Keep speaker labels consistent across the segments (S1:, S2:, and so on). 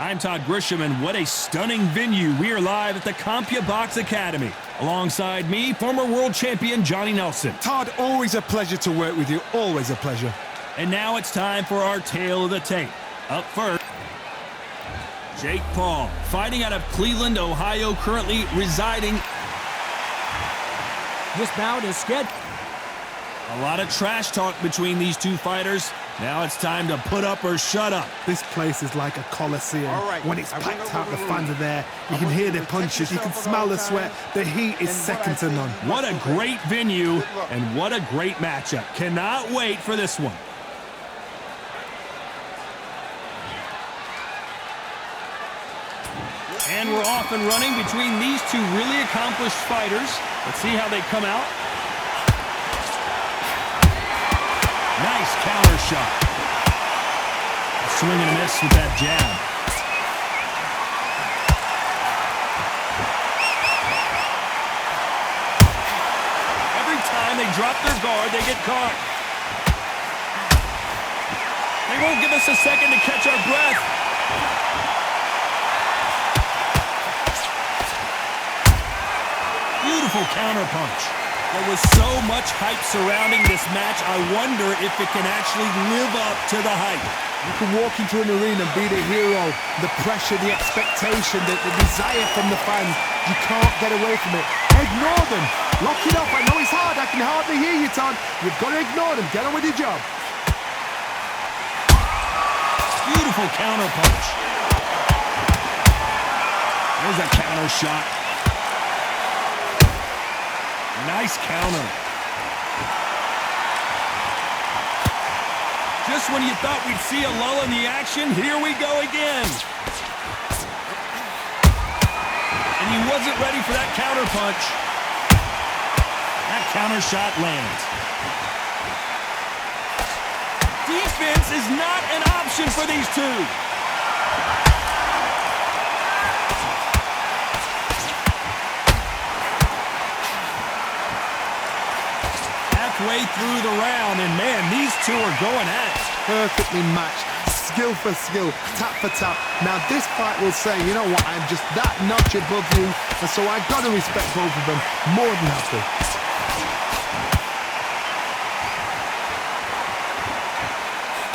S1: I'm Todd Grisham, and what a stunning venue. We are live at the CompuBox Academy. Alongside me, former world champion Johnny Nelson.
S2: Todd, always a pleasure to work with you. Always a pleasure.
S1: And now it's time for our tale of the tape. Up first, Jake Paul, fighting out of Cleveland, Ohio, currently residing.
S3: This bout is scheduled.
S1: A lot of trash talk between these two fighters. Now it's time to put up or shut up.
S2: This place is like a coliseum. When it's packed out, the fans are there. You can hear the punches. You can smell the sweat. The heat is second to none.
S1: What a great venue and what a great matchup. Cannot wait for this one. And we're off and running between these two really accomplished fighters. Let's see how they come out. Nice counter shot. A swing and a miss with that jab. Every time they drop their guard, they get caught. They won't give us a second to catch our breath. Beautiful counter punch. There was so much hype surrounding this match, I wonder if it can actually live up to the hype.
S2: You can walk into an arena and be the hero. The pressure, the expectation, the desire from the fans. You can't get away from it. Ignore them. Lock it up. I know it's hard. I can hardly hear you, Todd. You've got to ignore them. Get on with your job.
S1: Beautiful counter punch. There's a counter shot. Nice counter. Just when you thought we'd see a lull in the action, here we go again. And he wasn't ready for that counter punch. That counter shot lands. Defense is not an option for these two. Way through the round, and man, these two are going at it.
S2: Perfectly matched, skill for skill, tap for tap. Now this fight will say, you know what, I'm just that notch above you, and so I've got to respect both of them more than happy.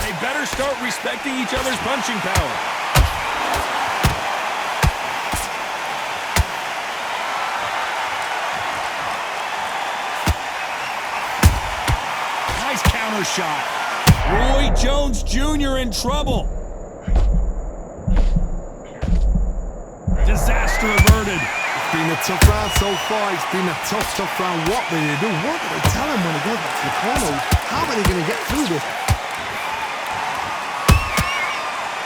S1: They better start respecting each other's punching power. Counter shot. Roy Jones Jr. in trouble. Disaster averted.
S2: It's been a tough round so far. It's been a tough round. What will they do? What do they tell him when he goes back to the corner? How are they going to get through this?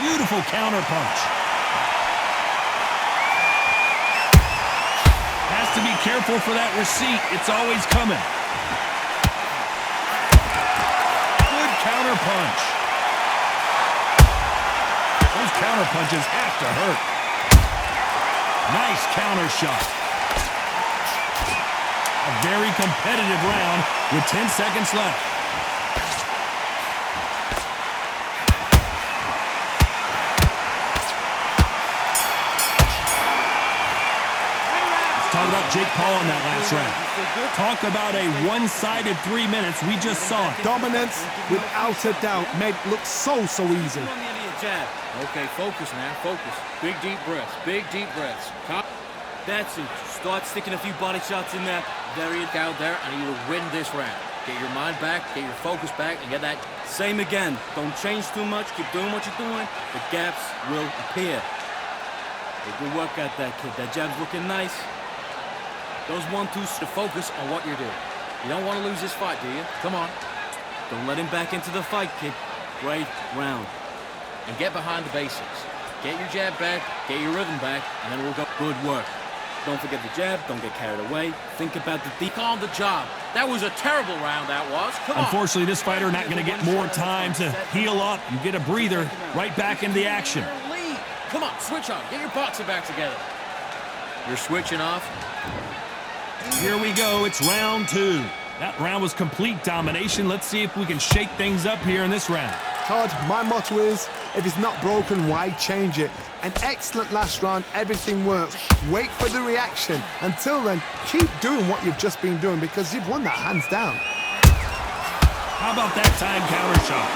S1: Beautiful counter punch. Has to be careful for that receipt. It's always coming. Counter punch. Those counter punches have to hurt. Nice counter shot. A very competitive round with 10 seconds left. Let's talk about Jake Paul in that last round. Talk about a one-sided 3 minutes. We just saw it.
S2: Dominance, without a doubt, made it look so easy.
S3: Okay, focus, man, focus. Big, deep breaths. Big, deep breaths. That's it. Start sticking a few body shots in there. Bury it down there, and you will win this round. Get your mind back, get your focus back, and get that. Same again. Don't change too much. Keep doing what you're doing. The gaps will appear. Hey, good work out there, kid. That jab's looking nice. Those 1-2s to focus on what you're doing. You don't want to lose this fight, do you? Come on. Don't let him back into the fight, kid. Great round. And get behind the basics. Get your jab back, get your rhythm back, and then we'll go. Good work. Don't forget the jab, don't get carried away. Think about the deep on the job. That was a terrible round, that was. Come on.
S1: Unfortunately, this fighter not going to get more time to heal up and get a breather right back into the action.
S3: Come on, switch on. Get your boxing back together. You're switching off.
S1: Here we go. It's round 2. That round was complete domination. Let's see if we can shake things up here in this round.
S2: Todd, my motto is, if it's not broken, why change it? An excellent last round, everything works. Wait for the reaction. Until then, keep doing what you've just been doing because you've won that hands down.
S1: How about that time counter shot?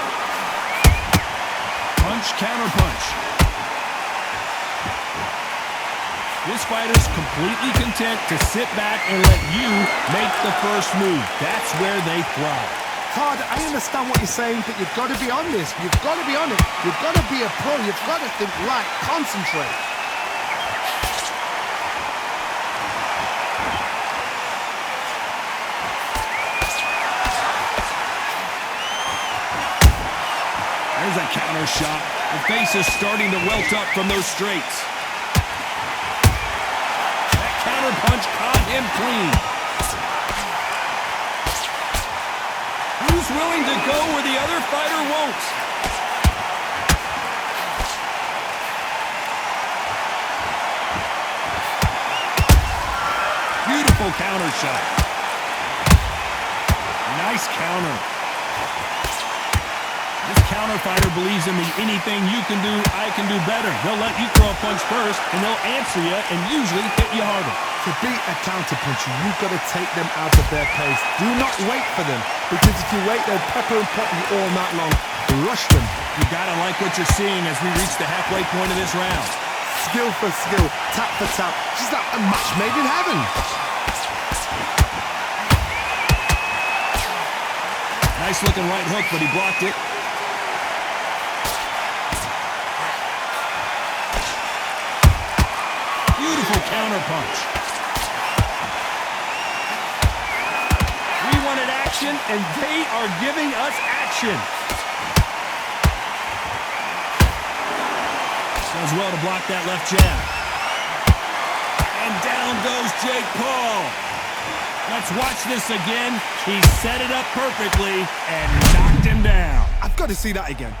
S1: Punch, counter punch. This fighter's completely content to sit back and let you make the first move. That's where they thrive.
S2: Todd, I understand what you're saying, but you've got to be on this. You've got to be on it. You've got to be a pro. You've got to think right. Concentrate.
S1: There's a counter shot. The face is starting to welt up from those straights. That counter punch caught him clean. Who's willing to go where the other fighter won't? Beautiful counter shot. Nice counter. This counter fighter believes in the anything you can do, I can do better. They'll let you throw a punch first, and they'll answer you and usually hit you harder.
S2: To beat a counter-puncher, you've got to take them out of their pace. Do not wait for them, because if you wait, they'll pepper and pot you all night long. Rush them.
S1: You gotta like what you're seeing as we reach the halfway point of this round.
S2: Skill for skill, tap for tap. She's like a match made in heaven.
S1: Nice looking right hook, but he blocked it. Beautiful counter punch. We wanted action, and they are giving us action. Does well to block that left jab. And down goes Jake Paul. Let's watch this again. He set it up perfectly and knocked him down.
S2: I've got to see that again.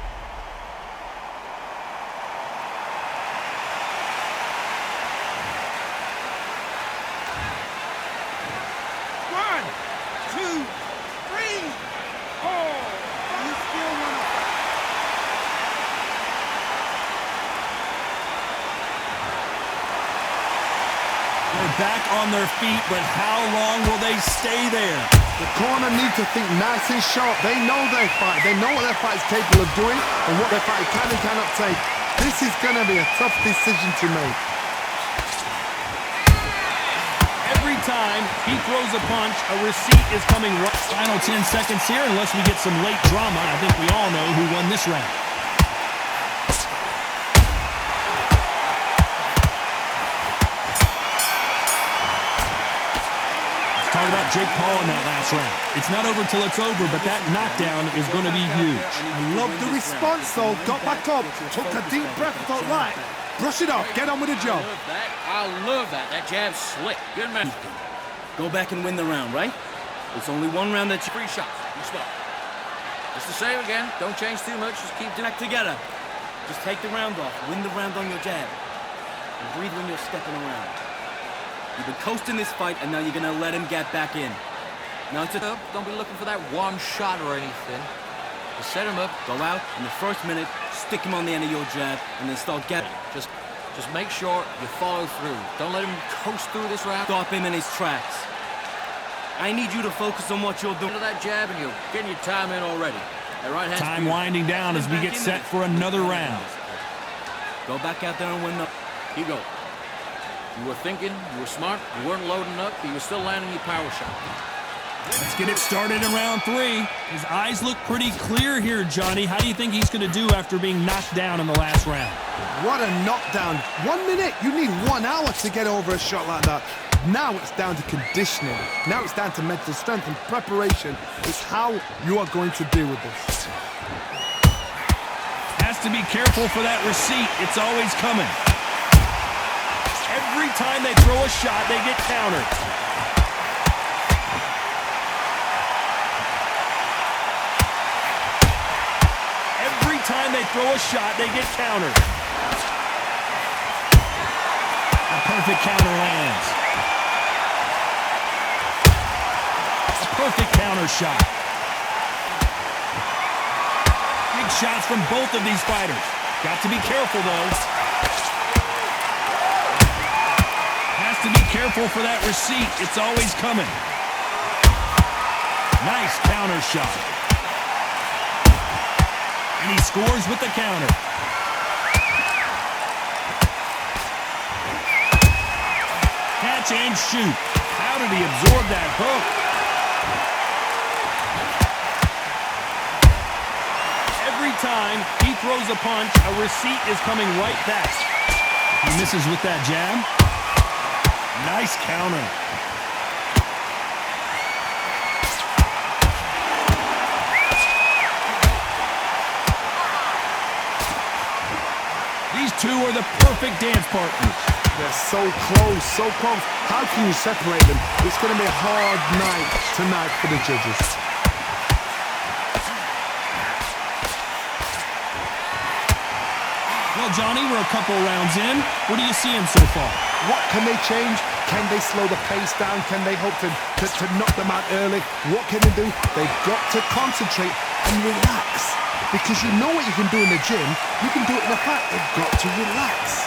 S1: Back on their feet, but how long will they stay there?
S2: The corner need to think nice and sharp. They know their fight. They know what their fight is capable of doing and what their fight can and cannot take. This is going to be a tough decision to make.
S1: Every time he throws a punch, a receipt is coming right. Final 10 seconds here, unless we get some late drama. I think we all know who won this round. Talk about Jake Paul in that last round. It's not over till it's over, but that knockdown is going to be huge.
S2: I love the response, though. Got back up, took a deep breath, thought, right, brush it off, get on with the job.
S3: I love that. That jab's slick. Good man. Go back and win the round, right? It's only one round that's free shots. You spot. Just the same again. Don't change too much. Just keep doing it together. Just take the round off. Win the round on your jab. And breathe when you're stepping around. You've been coasting this fight, and now you're going to let him get back in. Now it's a... Don't be looking for that one shot or anything. Just set him up, go out, in the first minute, stick him on the end of your jab, and then start getting. Just make sure you follow through. Don't let him coast through this round. Stop him in his tracks. I need you to focus on what you're doing. Into that jab, and you're getting your time in already. That right hand.
S1: Time winding down as we get set for another round.
S3: Go back out there and win the... Keep going. You were thinking, you were smart, you weren't loading up, but you were still landing your power shot.
S1: Let's get it started in round 3. His eyes look pretty clear here, Johnny. How do you think he's going to do after being knocked down in the last round?
S2: What a knockdown. 1 minute, you need 1 hour to get over a shot like that. Now it's down to conditioning. Now it's down to mental strength and preparation. It's how you are going to deal with this.
S1: Has to be careful for that receipt. It's always coming. Every time they throw a shot, they get countered. Every time they throw a shot, they get countered. A perfect counter lands. A perfect counter shot. Big shots from both of these fighters. Got to be careful, though. Has to be careful for that receipt. It's always coming. Nice counter shot. And he scores with the counter. Catch and shoot. How did he absorb that hook? Every time he throws a punch, a receipt is coming right back. He misses with that jab. Nice counter. These two are the perfect dance partners.
S2: They're so close, so close. How can you separate them? It's going to be a hard night tonight for the judges.
S1: Well, Johnny, we're a couple rounds in. What are you seeing so far?
S2: What can they change? Can they slow the pace down? Can they hope to knock them out early? What can they do? They've got to concentrate and relax. Because you know what you can do in the gym, you can do it in the fight. They've got to relax.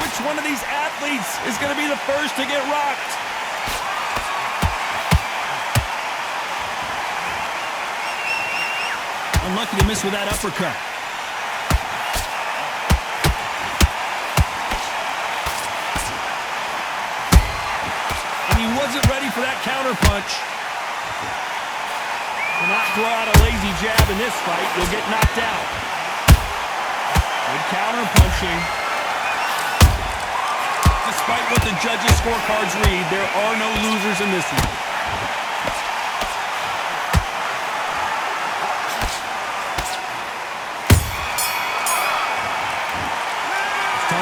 S1: Which one of these athletes is going to be the first to get rocked? Unlucky to miss with that uppercut. And he wasn't ready for that counter punch. Do not throw out a lazy jab in this fight. You'll get knocked out. Good counter punching. Despite what the judges' scorecards read, there are no losers in this one.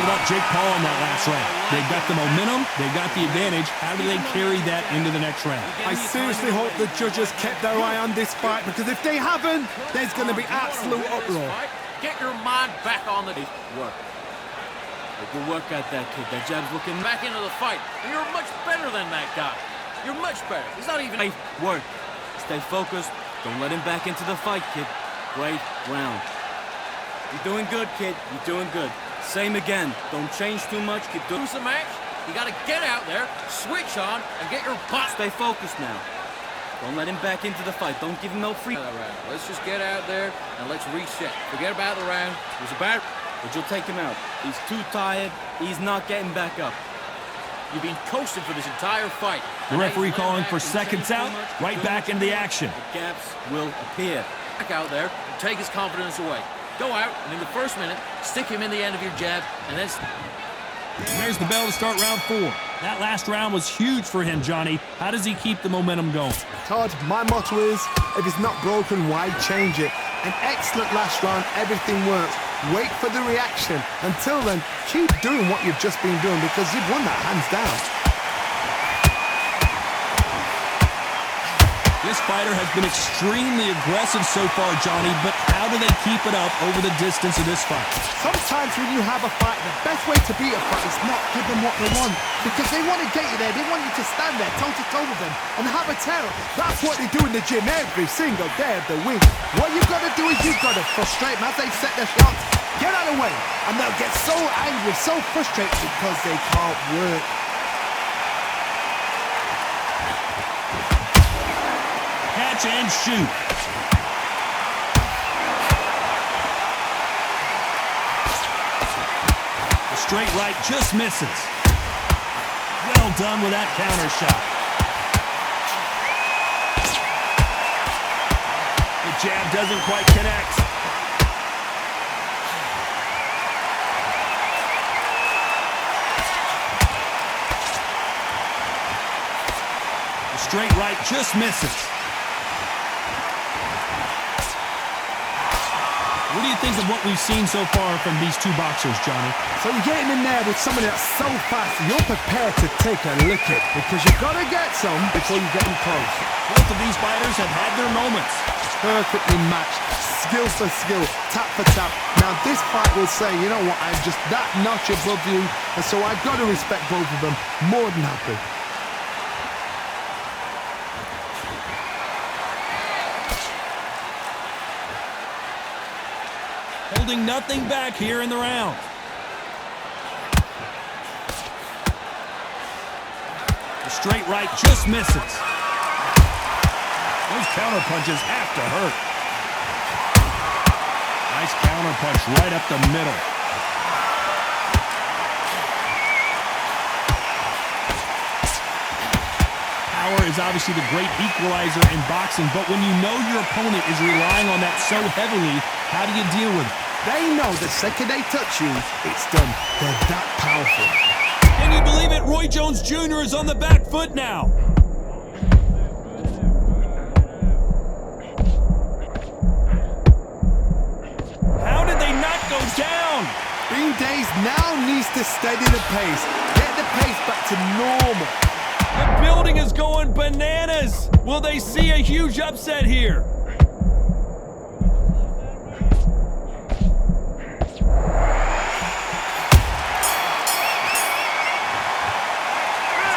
S1: About Jake Paul in that last round. They've got the momentum, they've got the advantage. How do they carry that into the next round?
S2: I seriously hope the judges kept their eye on this fight, because if they haven't, there's going to be absolute uproar.
S3: Get your mind back on the work. Good work at that kid. That jab's looking back into the fight. And you're much better than that guy. You're much better. He's not even work. Stay focused. Don't let him back into the fight, kid. Great round. You're doing good, kid. You're doing good. Same again. Don't change too much. Keep doing the match. You got to get out there, switch on, and get your butt. Stay focused now. Don't let him back into the fight. Don't give him no free round. Let's just get out there and let's reset. Forget about the round. It was about, but you'll take him out. He's too tired. He's not getting back up. You've been coasting for this entire fight.
S1: The referee calling for seconds out. Right back into the action.
S3: The gaps will appear. Back out there and take his confidence away. Go out, and in the first minute, stick him in the end of your jab, and then...
S1: And there's the bell to start round 4. That last round was huge for him, Johnny. How does he keep the momentum going?
S2: Todd, my motto is, if it's not broken, why change it? An excellent last round, everything works. Wait for the reaction. Until then, keep doing what you've just been doing, because you've won that hands down.
S1: This fighter has been extremely aggressive so far, Johnny, but how do they keep it up over the distance of this fight?
S2: Sometimes when you have a fight, the best way to beat a fight is not give them what they want. Because they want to get you there. They want you to stand there toe-to-toe with them and have a terror. That's what they do in the gym every single day of the week. What you've got to do is you've got to frustrate them as they set their shots. Get out of the way. And they'll get so angry, so frustrated because they can't work.
S1: Catch and shoot. The straight right just misses. Well done with that counter shot. The jab doesn't quite connect. The straight right just misses. What do you think of what we've seen so far from these two boxers, Johnny?
S2: So you're getting in there with somebody that's so fast, you're prepared to take a licking because you've got to get some before you get them close.
S1: Both of these fighters have had their moments.
S2: Perfectly matched, skill for skill, tap for tap. Now this fight will say, you know what, I'm just that notch above you, and so I've got to respect both of them. More than happy.
S1: Holding nothing back here in the round. The straight right just misses. Those counter punches have to hurt. Nice counter punch right up the middle. Power is obviously the great equalizer in boxing, but when you know your opponent is relying on that so heavily, how do you deal with it?
S2: They know the second they touch you, it's done. They're that powerful.
S1: Can you believe it? Roy Jones Jr. is on the back foot now. How did they not go down?
S2: Bean Days now needs to steady the pace. Get the pace back to normal.
S1: The building is going bananas. Will they see a huge upset here?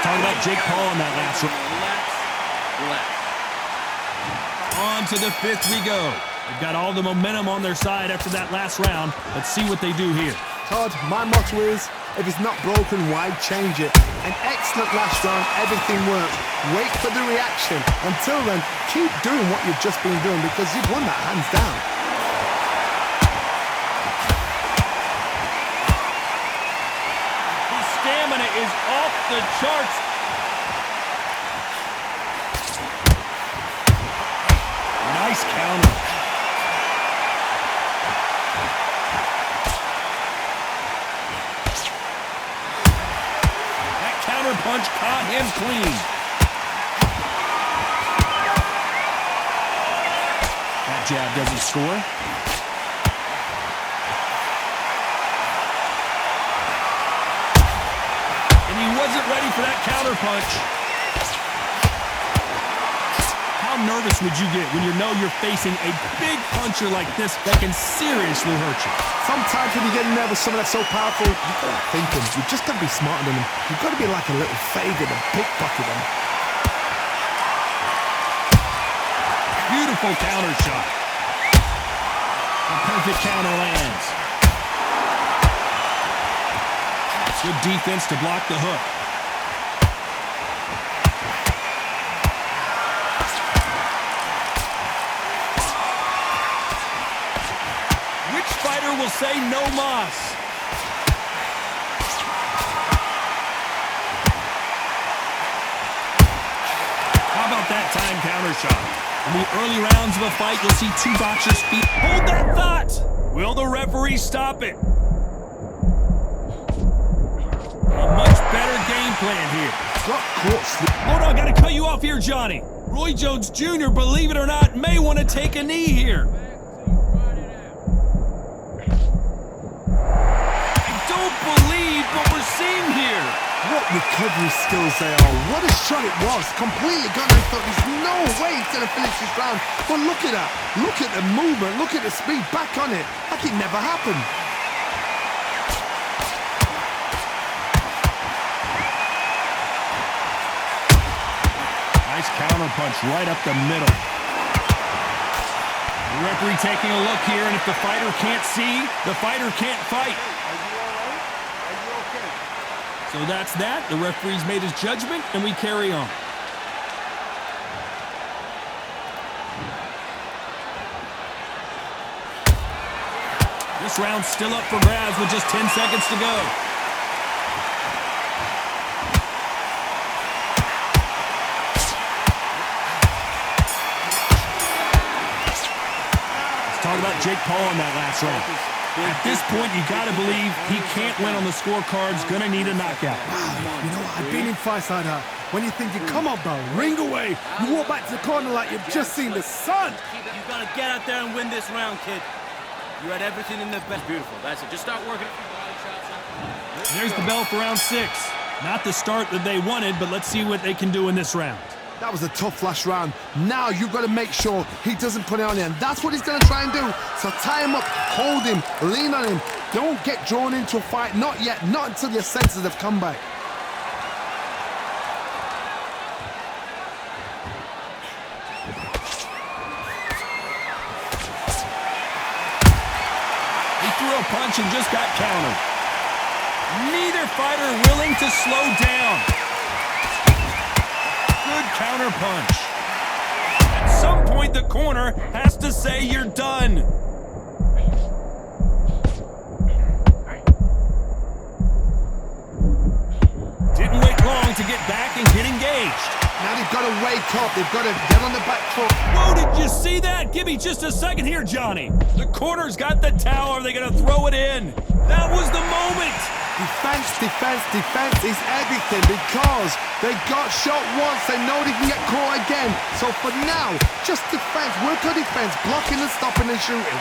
S1: Talking about Jake Paul in that last round. On to the fifth we go. They've got all the momentum on their side after that last round. Let's see what they do here.
S2: Todd, my motto is, if it's not broken, why change it? An excellent last round, everything worked. Wait for the reaction. Until then, keep doing what you've just been doing because you've won that hands down.
S1: His stamina is off the charts. Nice counter. Punch caught him clean. That jab doesn't score. And he wasn't ready for that counter punch. How nervous would you get when you know you're facing a big puncher like this that can seriously hurt you?
S2: Sometimes when you get nervous, someone that's so powerful, you've got to think him. You've just got to be smarter than him. You've got to be like a little Fagin and pickpocket him.
S1: Beautiful counter shot. A perfect counter lands. Good defense to block the hook. Fighter will say no mas. How about that time counter shot? In the early rounds of a fight, you'll see two boxers' feet. Hold that thought! Will the referee stop it? A much better game plan here. Hold on, gotta cut you off here, Johnny. Roy Jones Jr., believe it or not, may want to take a knee here. Believe what we're seeing here.
S2: What recovery skills they are. What a shot it was. Completely gone. I thought there's no way he's going to finish this round. But look at that. Look at the movement. Look at the speed. Back on it. Like it never happened.
S1: Nice counter punch right up the middle. The referee taking a look here, and if the fighter can't see, the fighter can't fight. So that's that. The referee's made his judgment, and we carry on. This round's still up for grabs with just 10 seconds to go. Let's talk about Jake Paul in that last round. At this point, you got to believe he can't win on the scorecards. Going to need a knockout.
S2: Wow, you know what? I've been in fights like that. When you're thinking, come on, bro, ring away. You walk back to the corner like you've just seen the sun.
S3: You got to get out there and win this round, kid. You had everything in the best. Beautiful. That's it. Just start working.
S1: There's the bell for round 6. Not the start that they wanted, but let's see what they can do in this round.
S2: That was a tough last round. Now you've got to make sure he doesn't put it on you, and that's what he's going to try and do. So tie him up, hold him, lean on him. Don't get drawn into a fight. Not yet. Not until your senses have come back.
S1: He threw a punch and just got countered. Neither fighter willing to slow down. Good counter punch. At some point, the corner has to say you're done. Didn't wait long to get back and get engaged.
S2: Now they've got to wake up. They've got to get on the back foot.
S1: Whoa, did you see that? Give me just a second here, Johnny. The corner's got the towel. Are they going to throw it in? That was the moment.
S2: Defense, defense, defense is everything because they got shot once. They know they can get caught again. So for now, just defense. Work on defense. Blocking and stopping and shooting.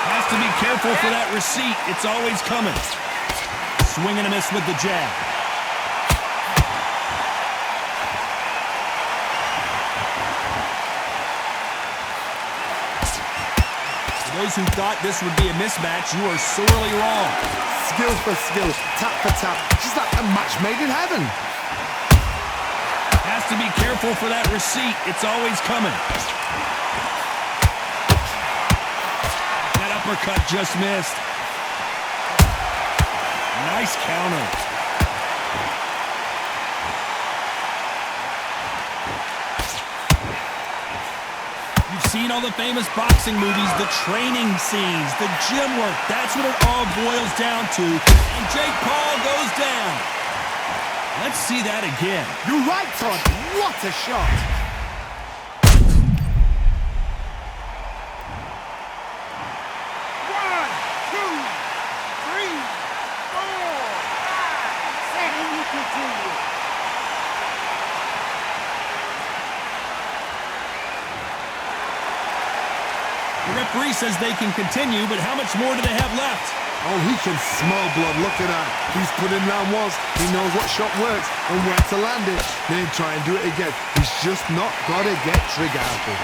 S1: Has to be careful for that receipt. It's always coming. Swing and a miss with the jab. For those who thought this would be a mismatch, you are sorely wrong.
S2: Skill for skill, tap for tap. Just like a match made in heaven.
S1: Has to be careful for that receipt. It's always coming. That uppercut just missed. Nice counter. You've seen all the famous boxing movies, the training scenes, the gym work. That's what it all boils down to. And Jake Paul goes down. Let's see that again.
S2: You're right, Todd. What a shot.
S1: The referee says they can continue, but how much more do they have left?
S2: Oh, he can smell blood. Look at that. He's put in round once. He knows what shot works and where to land it. Then try and do it again. He's just not got to get trigger happy.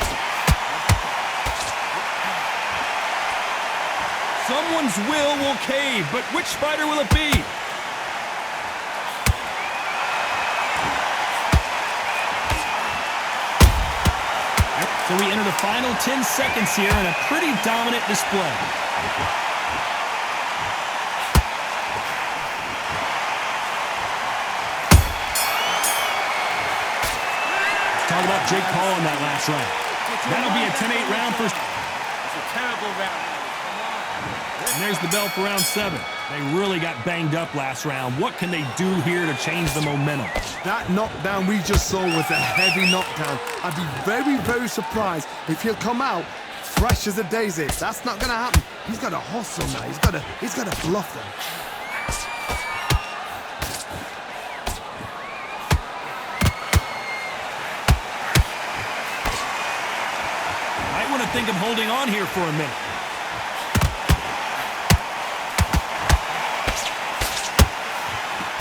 S1: Someone's will cave, but which fighter will it be? So we enter the final 10 seconds here in a pretty dominant display. Talk about Jake Paul in that last round. That'll be a 10-8 round for...
S3: It's a terrible round.
S1: And there's the bell for round 7. They really got banged up last round. What can they do here to change the momentum?
S2: That knockdown we just saw was a heavy knockdown. I'd be very, very surprised if he'll come out fresh as a daisy. That's not going to happen. He's got to hustle now. He's got to bluff them.
S1: Might want to think of holding on here for a minute.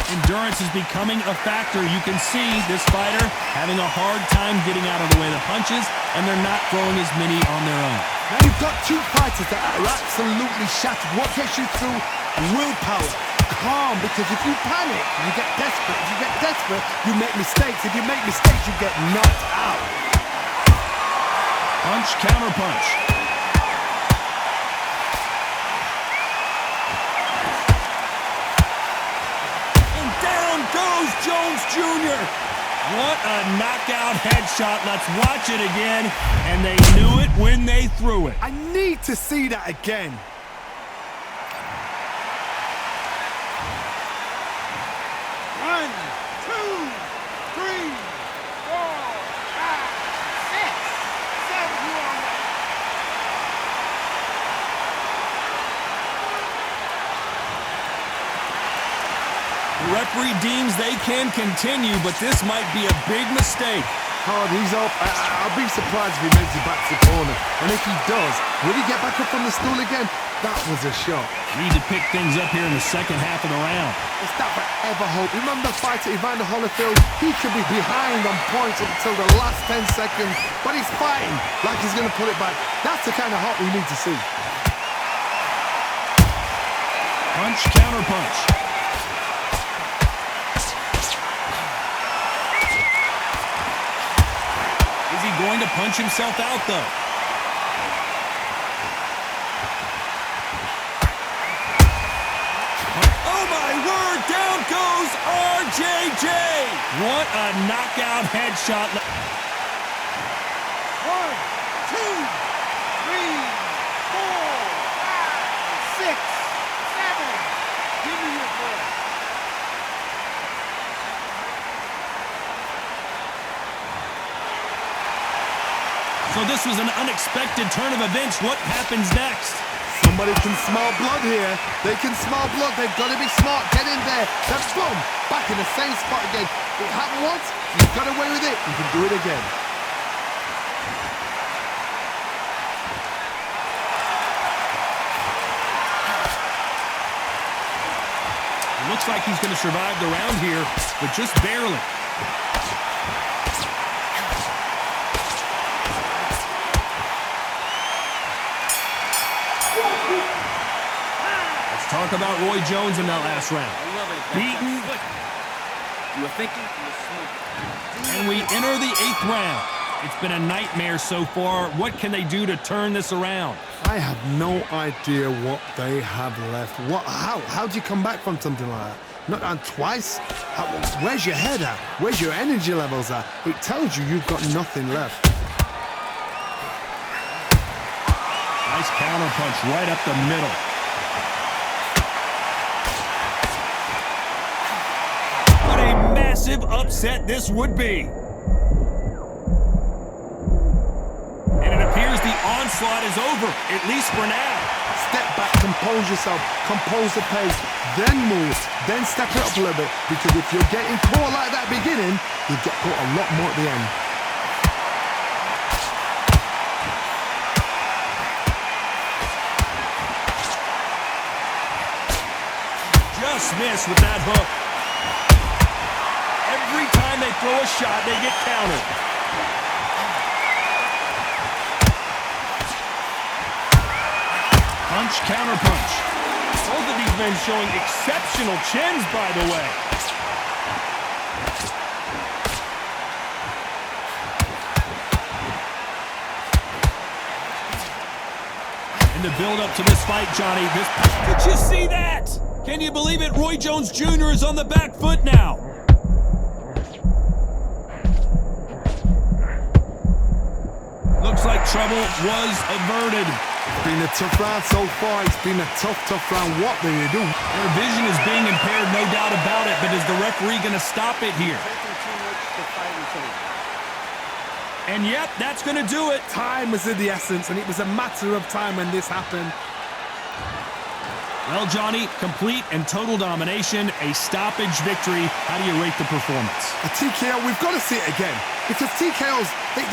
S1: Endurance is becoming a factor. You can see this fighter having a hard time getting out of the way of the punches, and they're not throwing as many on their own.
S2: Now you've got two fighters that are absolutely shattered. What gets you through? Willpower. Calm, because if you panic, you get desperate. If you get desperate, you make mistakes. If you make mistakes, you get knocked out.
S1: Punch, counter punch. Goes Jones Jr. What a knockout headshot. Let's watch it again. And they knew it when they threw it.
S2: I need to see that again.
S4: One, two, three, 4, 5, 6, 7. You on that?
S1: The referee deems they can continue, but this might be a big mistake.
S2: hard. He's up. I'll be surprised if he makes it back to the corner. And if he does, will he get back up from the stool again? That was a shot.
S1: Need to pick things up here in the second half of the round.
S2: It's that forever hope. Remember the fight at Evander Holyfield? He could be behind on points up until the last 10 seconds, but he's fighting like he's going to pull it back. That's the kind of hope we need to see.
S1: Punch, counter punch. Is he going to punch himself out, though? Oh, my word! Down goes RJJ! What a knockout headshot.
S4: 1, 2, 3, 4, 5, 6, 7. Give me your boy.
S1: So this was an unexpected turn of events. What happens next?
S2: Somebody can smell blood here. They can smell blood. They've got to be smart. Get in there. Then boom, back in the same spot again. It happened once. You've got away with it. You can do it again.
S1: It looks like he's going to survive the round here, but just barely. Let's talk about Roy Jones in that last round.
S3: I love it.
S1: Beaten.
S3: You were thinking, you were smoking.
S1: And we enter the 8th round. It's been a nightmare so far. What can they do to turn this around?
S2: I have no idea what they have left. How do you come back from something like that? Not on twice? Where's your head at? Where's your energy levels at? It tells you you've got nothing left.
S1: Nice counter punch right up the middle. What a massive upset this would be. And it appears the onslaught is over, at least for now.
S2: Step back, compose yourself, compose the pace, then move, then step it up a little bit. Because if you're getting caught like that beginning, you get caught a lot more at the end.
S1: Just miss with that hook. Every time they throw a shot, they get countered. Punch, counter punch. Both of these men showing exceptional chins, by the way. In the build-up to this fight, Johnny, did you see that? Can you believe it? Roy Jones Jr. is on the back foot now. Looks like trouble was averted.
S2: It's been a tough round so far. It's been a tough round. What do you do?
S1: Their vision is being impaired, no doubt about it, but is the referee going to stop it here? And yep, that's going to do it.
S2: Time was of the essence, and it was a matter of time when this happened.
S1: Well, Johnny, complete and total domination, a stoppage victory. How do you rate the performance?
S2: A TKO, we've got to see it again. Because TKOs, they